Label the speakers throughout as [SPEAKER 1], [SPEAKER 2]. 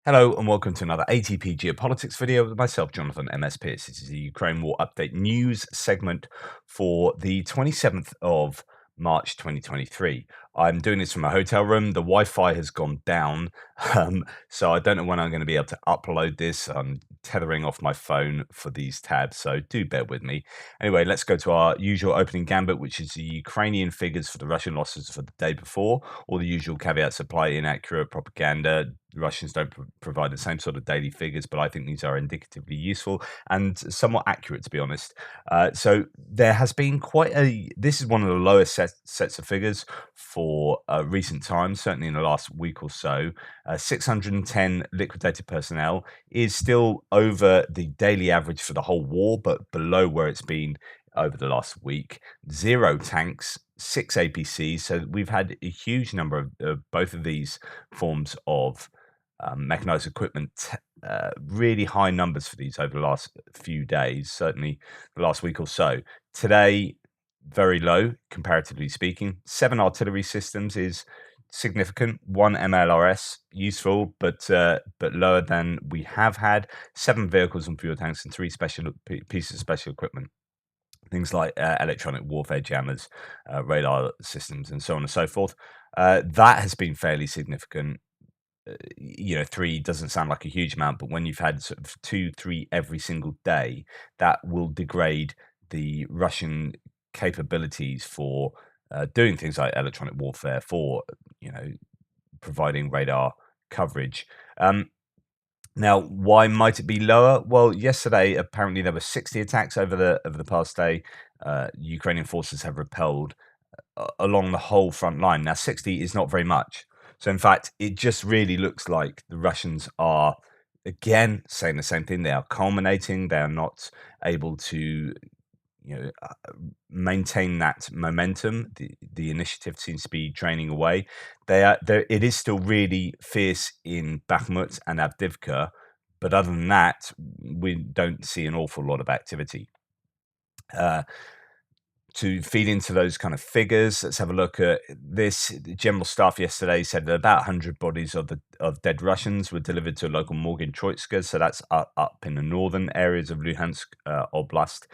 [SPEAKER 1] Hello and welcome to another ATP Geopolitics video with myself, Jonathan MS Pierce. This is the Ukraine War Update news segment for the 27th of March 2023. I'm doing this from a hotel room. The Wi-Fi has gone down, so I don't know when I'm going to be able to upload this. I'm tethering off my phone for these tabs, so do bear with me. Anyway, let's go to our usual opening gambit, which is the Ukrainian figures for the Russian losses for the day before. All the usual caveats apply: inaccurate propaganda. The Russians don't provide the same sort of daily figures, but I think these are indicatively useful and somewhat accurate, to be honest. So there has been this is one of the lowest sets of figures for recent times, certainly in the last week or so. 610 liquidated personnel is still over the daily average for the whole war, but below where it's been over the last week. 0 tanks, 6 APCs. So we've had a huge number of both of these forms of mechanized equipment, really high numbers for these over the last few days, certainly the last week or so. Today, very low, comparatively speaking. 7 artillery systems is significant. 1 MLRS, useful, but lower than we have had. 7 vehicles and fuel tanks and 3 pieces of special equipment. Things like electronic warfare jammers, radar systems, and so on and so forth. That has been fairly significant. 3 doesn't sound like a huge amount, but when you've had sort of 2, 3 every single day, that will degrade the Russian capabilities for doing things like electronic warfare, for providing radar coverage. Now, why might it be lower? Well, yesterday apparently there were 60 attacks over the past day. Ukrainian forces have repelled along the whole front line. Now, 60 is not very much. So, in fact, it just really looks like the Russians are, again, saying the same thing. They are culminating. They are not able to, maintain that momentum. The initiative seems to be draining away. It is still really fierce in Bakhmut and Avdiivka, but other than that, we don't see an awful lot of activity. To feed into those kind of figures, let's have a look at this. The General Staff yesterday said that about 100 bodies of dead Russians were delivered to a local morgue in Troitska, so that's up in the northern areas of Luhansk Oblast.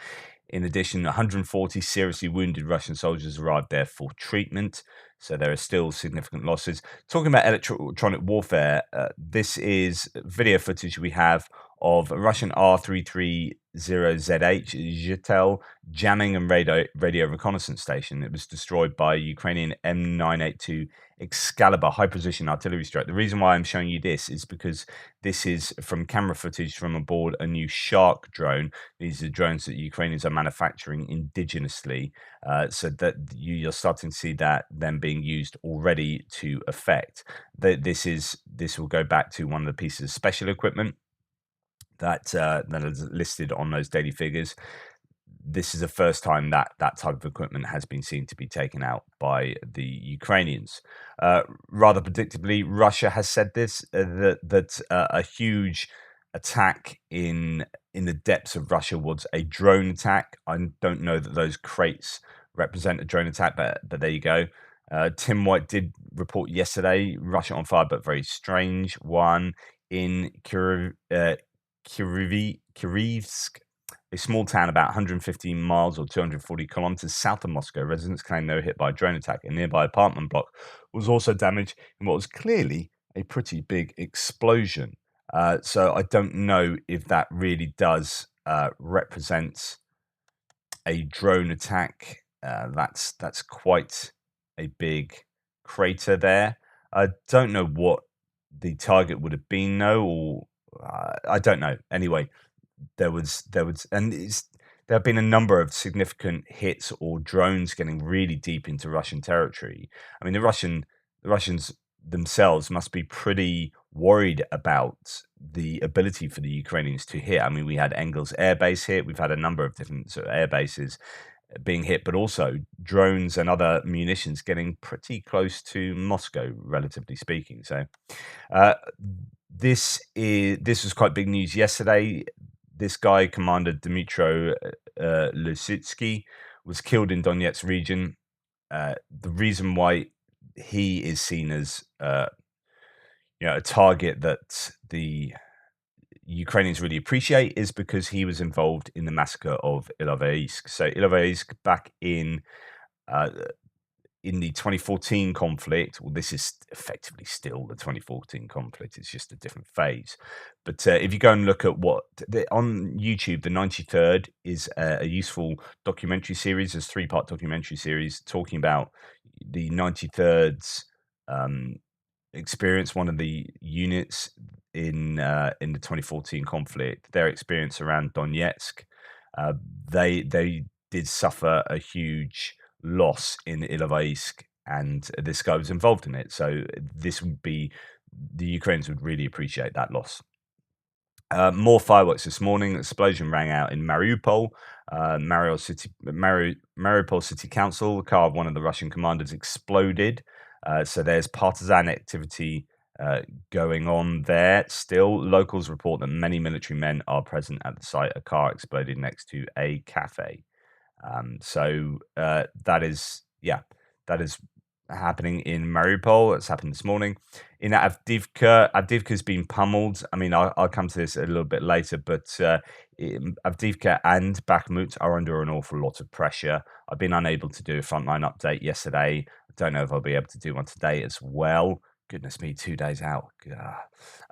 [SPEAKER 1] In addition, 140 seriously wounded Russian soldiers arrived there for treatment, so there are still significant losses. Talking about electronic warfare, this is video footage we have of a Russian R330ZH Zhetel jamming and radio reconnaissance station. It was destroyed by Ukrainian M982 Excalibur high precision artillery strike. The reason why I'm showing you this is because this is from camera footage from aboard a new Shark drone. These are drones that Ukrainians are manufacturing indigenously, so that you're starting to see that them being used already to effect. This will go back to one of the pieces of special equipment that is listed on those daily figures. This is the first time that type of equipment has been seen to be taken out by the Ukrainians. Rather predictably, Russia has said this that a huge attack in the depths of Russia was a drone attack. I don't know that those crates represent a drone attack, but there you go. Tim White did report yesterday, Russia on fire, but very strange one in Kirivsk, a small town about 115 miles or 240 kilometers south of Moscow. Residents claim they were hit by a drone attack. A nearby apartment block was also damaged in what was clearly a pretty big explosion. So I don't know if that really does represent a drone attack. That's quite a big crater there. I don't know what the target would have been, though, or I don't know. Anyway, there have been a number of significant hits or drones getting really deep into Russian territory. I mean, the Russians themselves must be pretty worried about the ability for the Ukrainians to hit. I mean, we had Engels Air Base hit. We've had a number of different sort of air bases being hit, but also drones and other munitions getting pretty close to Moscow, relatively speaking. So, this was quite big news yesterday. This guy, Commander Dmytro Lysitsky, was killed in Donetsk region. The reason why he is seen as a target that the Ukrainians really appreciate is because he was involved in the massacre of Ilovaisk. So Ilovaisk back uh, in the 2014 conflict. Well, this is effectively still the 2014 conflict. It's just a different phase. But if you go and look at on YouTube, the 93rd is a useful documentary series. There's a 3-part documentary series talking about the 93rd's experience, one of the units in the 2014 conflict, their experience around Donetsk. Uh, they did suffer a huge loss in Ilovaisk, and this guy was involved in it. So this would be the Ukrainians would really appreciate that loss. More fireworks this morning. Explosion rang out in Mariupol. Mariupol City Council. The car of one of the Russian commanders exploded. So there's partisan activity going on there. Still, locals report that many military men are present at the site. A car exploded next to a cafe. That is happening in Mariupol. It's happened this morning. In Avdiivka's been pummeled. I mean, I'll come to this a little bit later, but Avdiivka and Bakhmut are under an awful lot of pressure. I've been unable to do a frontline update yesterday. I don't know if I'll be able to do one today as well. Goodness me, 2 days out.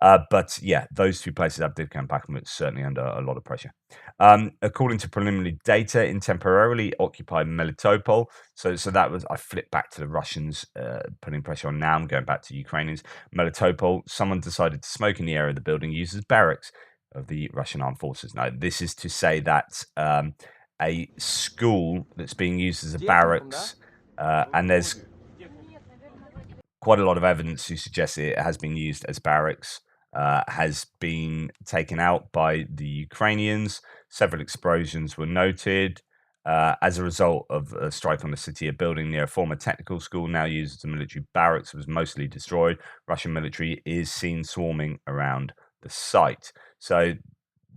[SPEAKER 1] But yeah, those two places, Avdiivka and Bakhmut, certainly under a lot of pressure. According to preliminary data, in temporarily occupied Melitopol, so that was, I flipped back to the Russians putting pressure on. Now I'm going back to Ukrainians. Melitopol, someone decided to smoke in the area of the building used as barracks of the Russian armed forces. Now, this is to say that a school that's being used as a barracks, and there's quite a lot of evidence to suggest it has been used as barracks, has been taken out by the Ukrainians. Several explosions were noted. As a result of a strike on the city, a building near a former technical school now used as a military barracks was mostly destroyed. Russian military is seen swarming around the site. So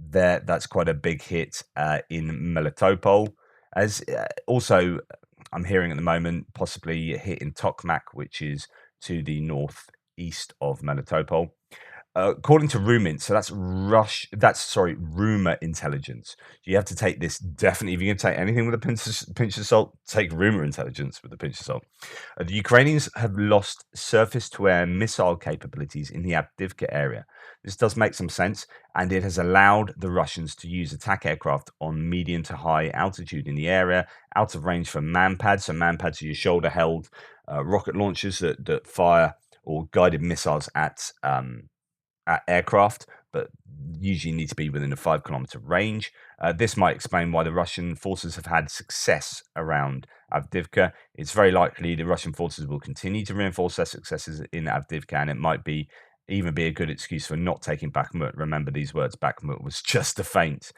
[SPEAKER 1] that's quite a big hit in Melitopol. As also, I'm hearing at the moment possibly a hit in Tokmak, which is to the northeast of Melitopol. According to Rumin, so that's rumor intelligence. You have to take this definitely, if you're going to take anything with a pinch of salt, take rumor intelligence with a pinch of salt. The Ukrainians have lost surface-to-air missile capabilities in the Avdiivka area. This does make some sense, and it has allowed the Russians to use attack aircraft on medium to high altitude in the area, out of range from manpads. So manpads are your shoulder-held rocket launchers that fire or guided missiles at aircraft, but usually need to be within a 5-kilometer range. This might explain why the Russian forces have had success around Avdiivka. It's very likely the Russian forces will continue to reinforce their successes in Avdiivka, and it might even be a good excuse for not taking Bakhmut. Remember these words: Bakhmut was just a feint.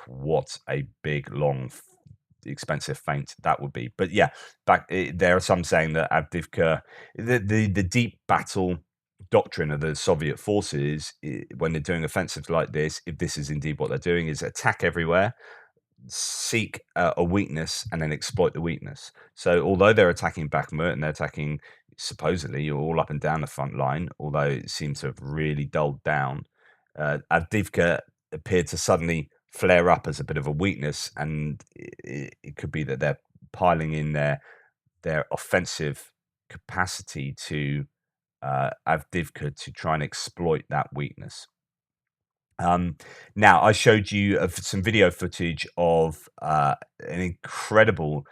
[SPEAKER 1] What a big, long, expensive feint that would be. But yeah, there are some saying that Avdiivka, the deep battle doctrine of the Soviet forces, when they're doing offensives like this, if this is indeed what they're doing, is attack everywhere, seek a weakness, and then exploit the weakness. So although they're attacking Bakhmut and they're attacking supposedly all up and down the front line, although it seems to have really dulled down, Avdiivka appeared to suddenly flare up as a bit of a weakness, and it could be that they're piling in their offensive capacity to Avdiivka to try and exploit that weakness. Now, I showed you some video footage of an incredible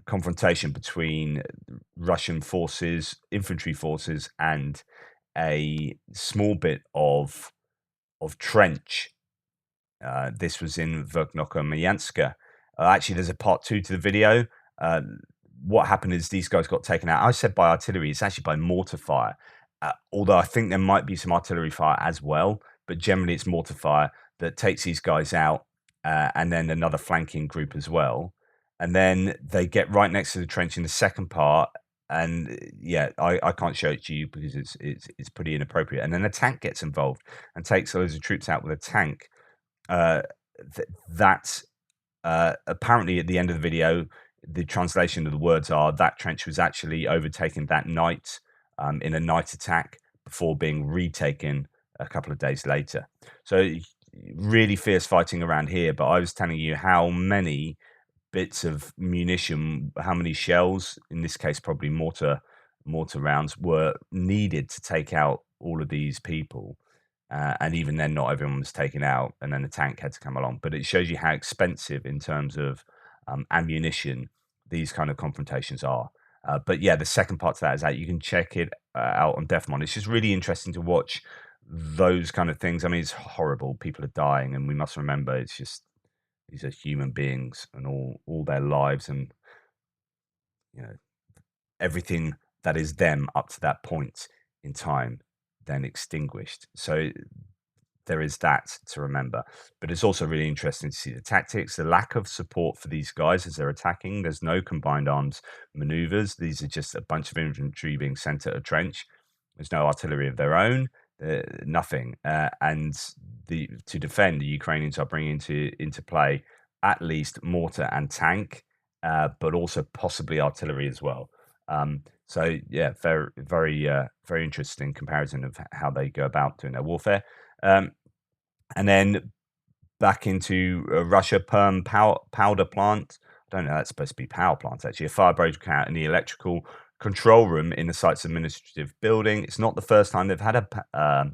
[SPEAKER 1] confrontation between Russian forces, infantry forces, and a small bit of trench. This was in Verkhnokha-Mayanska. Actually, there's a part 2 to the video. What happened is these guys got taken out. I said by artillery, it's actually by mortar fire. Although I think there might be some artillery fire as well, but generally it's mortar fire that takes these guys out, and then another flanking group as well. And then they get right next to the trench in the second part. And yeah, I can't show it to you because it's pretty inappropriate. And then a tank gets involved and takes loads of troops out with a tank. Apparently at the end of the video, the translation of the words are that trench was actually overtaken that night in a night attack before being retaken a couple of days later. So really fierce fighting around here. But I was telling you how many bits of munition, how many shells, in this case probably mortar rounds, were needed to take out all of these people. And even then, not everyone was taken out, and then the tank had to come along. But it shows you how expensive, in terms of ammunition, these kind of confrontations are. But yeah, the second part to that is that you can check it out on Defmon. It's just really interesting to watch those kind of things. I mean, it's horrible. People are dying, and we must remember it's just these are human beings, and all their lives, and you know everything that is them up to that point in time, then extinguished. So there is that to remember. But it's also really interesting to see the tactics, the lack of support for these guys as they're attacking. There's no combined arms maneuvers. These are just a bunch of infantry being sent at a trench. There's no artillery of their own, nothing. And to defend, the Ukrainians are bringing into play at least mortar and tank, but also possibly artillery as well. So yeah, very interesting comparison of how they go about doing their warfare. And then back into Russia, Perm powder plant. I don't know, that's supposed to be power plant actually. A fire broke out in the electrical control room in the site's administrative building. It's not the first time they've had a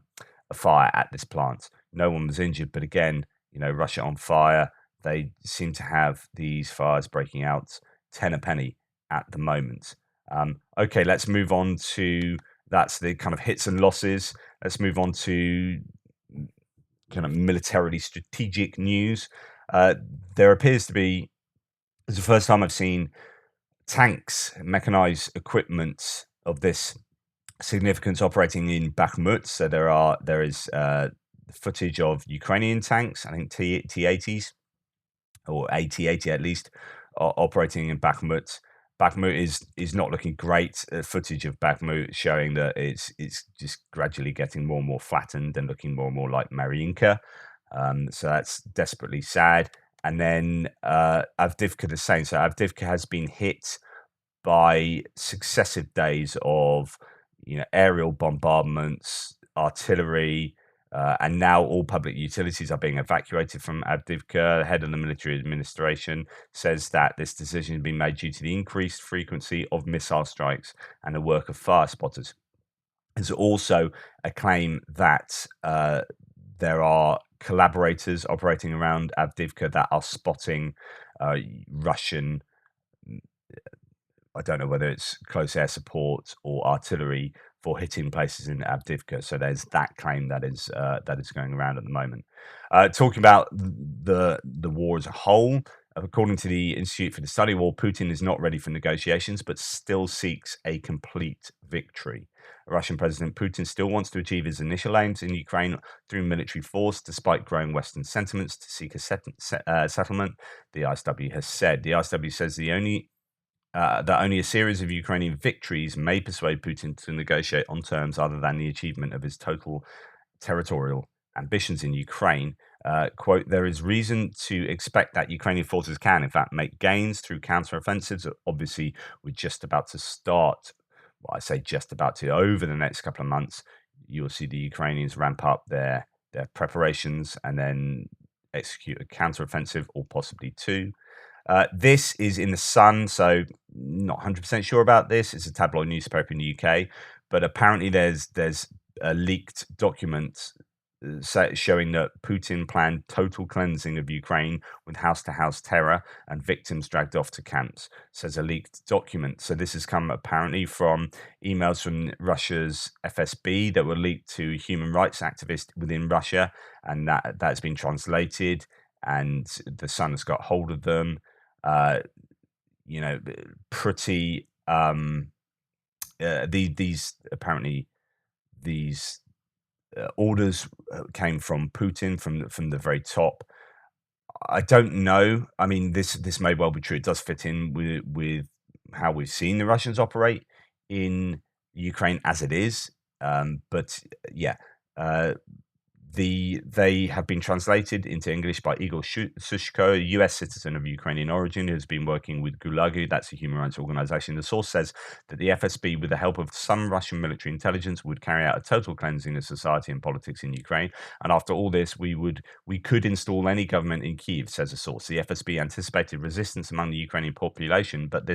[SPEAKER 1] fire at this plant. No one was injured, but again, Russia on fire. They seem to have these fires breaking out 10 a penny at the moment. Okay, let's move on to that's the kind of hits and losses. Let's move on to kind of militarily strategic news. There appears to be, it's the first time I've seen tanks, mechanized equipment of this significance operating in Bakhmut. So there is footage of Ukrainian tanks, I think T-80s or AT-80 at least, operating in Bakhmut. Bakhmut is not looking great. Footage of Bakhmut showing that it's just gradually getting more and more flattened and looking more and more like Mariinka. So that's desperately sad. And then Avdiivka the same. So Avdiivka has been hit by successive days of aerial bombardments, artillery, and now all public utilities are being evacuated from Avdiivka. The head of the military administration says that this decision has been made due to the increased frequency of missile strikes and the work of fire spotters. There's also a claim that there are collaborators operating around Avdiivka that are spotting Russian, I don't know whether it's close air support or artillery for hitting places in Avdiivka. So there's that claim that is going around at the moment. Talking about the war as a whole, according to the Institute for the Study of War, Putin is not ready for negotiations, but still seeks a complete victory. Russian President Putin still wants to achieve his initial aims in Ukraine through military force, despite growing Western sentiments to seek a settlement, the ISW has said. The ISW says that only a series of Ukrainian victories may persuade Putin to negotiate on terms other than the achievement of his total territorial ambitions in Ukraine. Quote, there is reason to expect that Ukrainian forces can, in fact, make gains through counteroffensives. Obviously, we're just about to start. Well, I say just about to. Over the next couple of months, you'll see the Ukrainians ramp up their preparations and then execute a counteroffensive or possibly two. This is in the Sun, so not 100% sure about this. It's a tabloid newspaper in the UK, but apparently there's a leaked document showing that Putin planned total cleansing of Ukraine with house-to-house terror and victims dragged off to camps, says a leaked document. So this has come apparently from emails from Russia's FSB that were leaked to human rights activists within Russia, and that's been translated, and the Sun has got hold of them. Pretty these apparently these orders came from Putin from the very top. I don't know. I mean, this may well be true. It does fit in with how we've seen the Russians operate in Ukraine as it is. But yeah, They have been translated into English by Igor Sushko, a US citizen of Ukrainian origin who has been working with Gulagu, that's a human rights organization. The source says that the FSB, with the help of some Russian military intelligence, would carry out a total cleansing of society and politics in Ukraine. And after all this, we could install any government in Kyiv, says a source. The FSB anticipated resistance among the Ukrainian population, but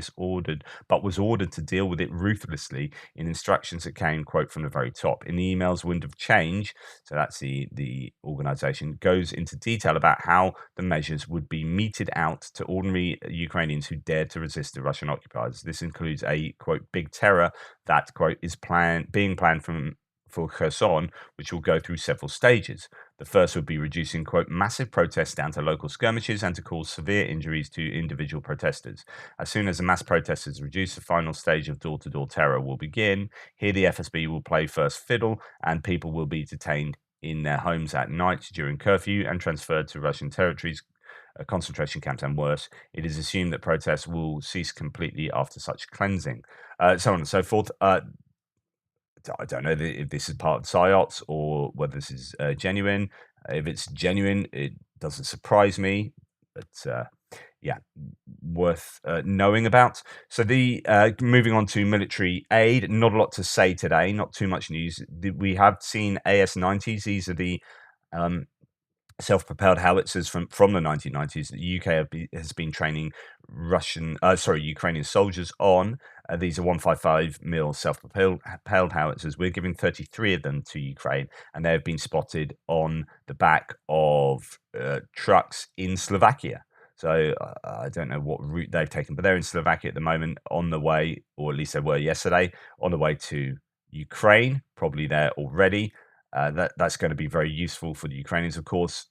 [SPEAKER 1] was ordered to deal with it ruthlessly in instructions that came, quote, from the very top. In the emails, Wind of Change, so that's the organization, goes into detail about how the measures would be meted out to ordinary Ukrainians who dared to resist the Russian occupiers. This includes a, quote, big terror that, quote, is being planned for Kherson, which will go through several stages. The first would be reducing, quote, massive protests down to local skirmishes and to cause severe injuries to individual protesters. As soon as the mass protests is reduced, the final stage of door-to-door terror will begin. Here, the FSB will play first fiddle, and people will be detained in their homes at night during curfew and transferred to Russian territories, concentration camps, and worse. It is assumed that protests will cease completely after such cleansing. So on and so forth. I don't know if this is part of PSYOPs or whether this is genuine. If it's genuine, it doesn't surprise me, but yeah, worth knowing about. So moving on to military aid, not a lot to say today, not too much news. We have seen AS-90s. These are the self-propelled howitzers from the 1990s. The UK has been training Ukrainian soldiers on. These are 155 mil self-propelled howitzers. We're giving 33 of them to Ukraine, and they have been spotted on the back of trucks in Slovakia. So I don't know what route they've taken, but they're in Slovakia at the moment on the way, or at least they were yesterday, on the way to Ukraine, probably there already. That's going to be very useful for the Ukrainians, of course.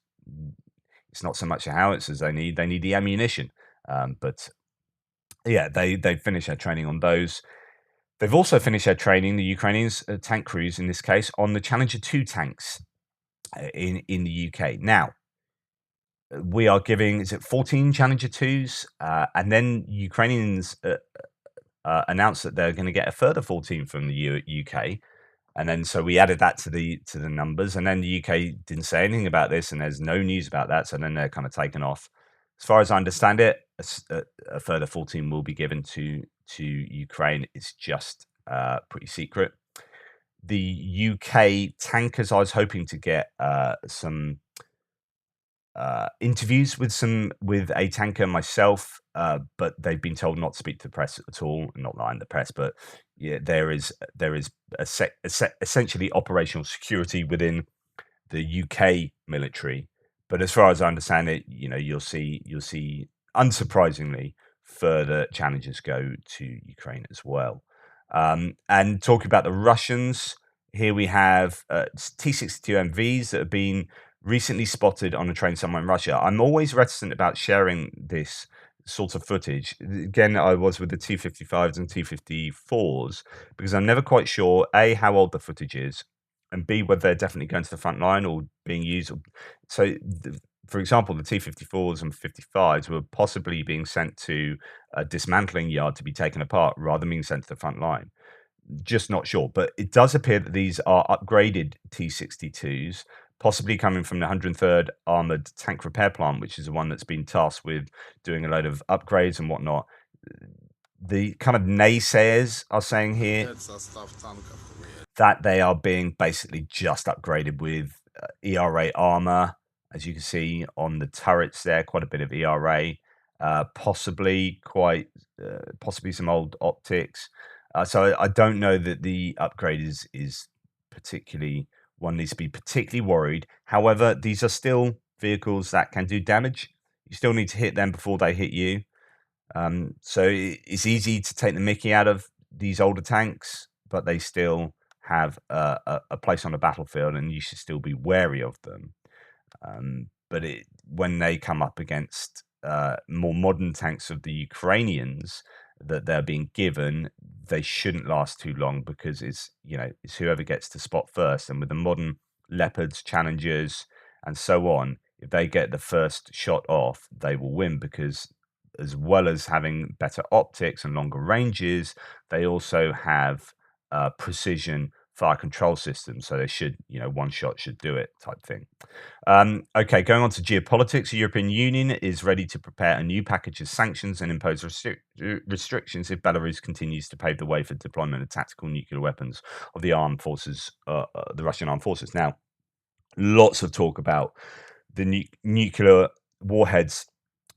[SPEAKER 1] It's not so much the howitzers they need the ammunition. But yeah, they finished their training on those. They've also finished their training, the Ukrainians, tank crews in this case, on the Challenger 2 tanks in the UK. Now, we are giving, 14 Challenger 2s? And then Ukrainians announced that they're going to get a further 14 from the UK. And then so we added that to the numbers, and then the UK didn't say anything about this, and there's no news about that. So then they're kind of taken off. As far as I understand it, a further 14 will be given to Ukraine. It's just pretty secret. The UK tankers, I was hoping to get some interviews with a tanker myself, but they've been told not to speak to the press at all. Not that I'm the press, but yeah, there is essentially operational security within the UK military. But as far as I understand it, you'll see unsurprisingly further challenges go to Ukraine as well. And talking about the Russians, here we have T-62 MVs that have been recently spotted on a train somewhere in Russia. I'm always reticent about sharing this sort of footage. Again, I was with the T-55s and T-54s because I'm never quite sure, A, how old the footage is, and B, whether they're definitely going to the front line or being used. So, for example, the T-54s and 55s were possibly being sent to a dismantling yard to be taken apart rather than being sent to the front line. Just not sure, but it does appear that these are upgraded T-62s, possibly coming from the 103rd Armoured Tank Repair Plant, which is the one that's been tasked with doing a load of upgrades and whatnot. The kind of naysayers are saying here that they are being basically just upgraded with ERA armor. As you can see on the turrets there, quite a bit of ERA, possibly some old optics. So I don't know that the upgrade is particularly, one needs to be particularly worried. However, these are still vehicles that can do damage. You still need to hit them before they hit you. So it's easy to take the mickey out of these older tanks, but they still have a place on the battlefield, and you should still be wary of them. But when they come up against more modern tanks of the Ukrainians that they're being given, they shouldn't last too long because it's whoever gets to spot first. And with the modern Leopards, Challengers, and so on, if they get the first shot off, they will win because as well as having better optics and longer ranges, they also have precision fire control system. So they should, one shot should do it type thing. Okay, going on to geopolitics, the European Union is ready to prepare a new package of sanctions and impose restrictions if Belarus continues to pave the way for deployment of tactical nuclear weapons of the armed forces, the Russian armed forces. Now, lots of talk about the nuclear warheads,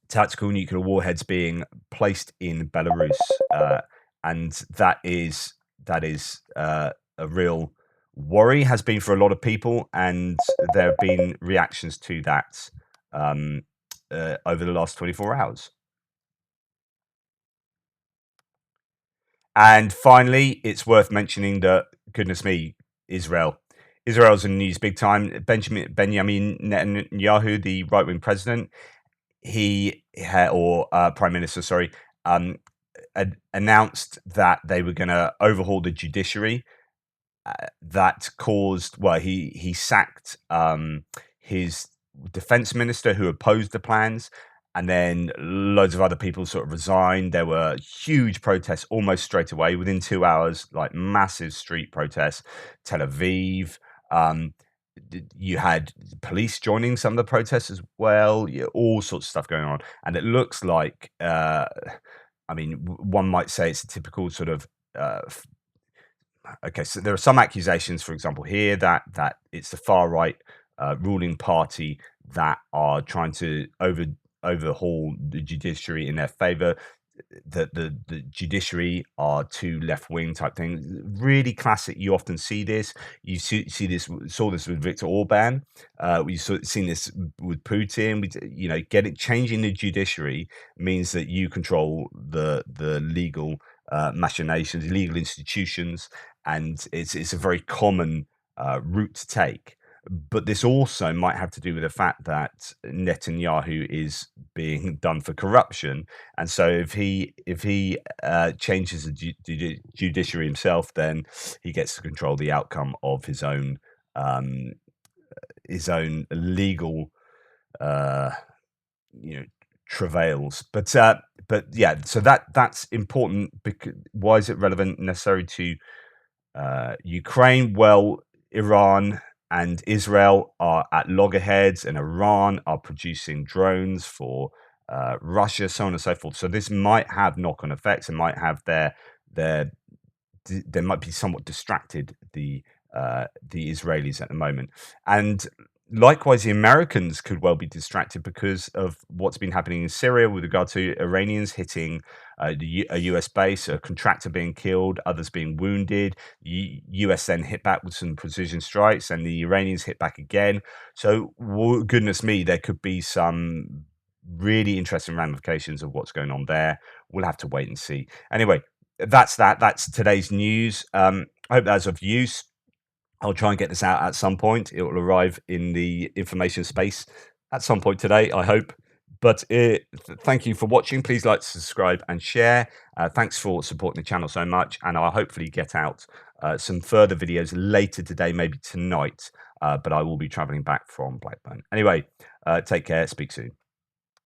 [SPEAKER 1] tactical nuclear warheads being placed in Belarus, and that is a real worry, has been for a lot of people, and there have been reactions to that over the last 24 hours. And finally, it's worth mentioning that, goodness me, Israel's in the news big time. Benjamin Netanyahu, the right-wing president, prime minister, sorry, announced that they were going to overhaul the judiciary. That caused, he sacked his defense minister who opposed the plans, and then loads of other people sort of resigned. There were huge protests almost straight away within 2 hours, like massive street protests. Tel Aviv, you had police joining some of the protests as well. All sorts of stuff going on, and it looks like, one might say it's a typical sort of. Okay, so there are some accusations, for example, here that it's the far right ruling party that are trying to overhaul the judiciary in their favor. That the judiciary are too left wing type things. Really classic. You often see this. You saw this with Viktor Orban. We've seen this with Putin. Changing the judiciary means that you control the legal machinations, legal institutions, and it's a very common route to take. But this also might have to do with the fact that Netanyahu is being done for corruption, and so if he changes the judiciary himself, then he gets to control the outcome of his own legal travails. But yeah, so that's important. Because why is it relevant, necessary to Ukraine? Well, Iran and Israel are at loggerheads, and Iran are producing drones for Russia, so on and so forth. So this might have knock-on effects. It might have they might be somewhat distracted, the Israelis at the moment, and likewise the Americans could well be distracted because of what's been happening in Syria with regard to Iranians hitting a US base, a contractor being killed, others being wounded. US then hit back with some precision strikes, and the Iranians hit back again. So goodness me, there could be some really interesting ramifications of what's going on there. We'll have to wait and see. Anyway, that's today's news. I hope that's of use. I'll try and get this out at some point. It will arrive in the information space at some point today, I hope. But thank you for watching. Please like, subscribe, and share. Thanks for supporting the channel so much, and I'll hopefully get out some further videos later today, maybe tonight. But I will be traveling back from Blackburn. Anyway, take care. Speak soon.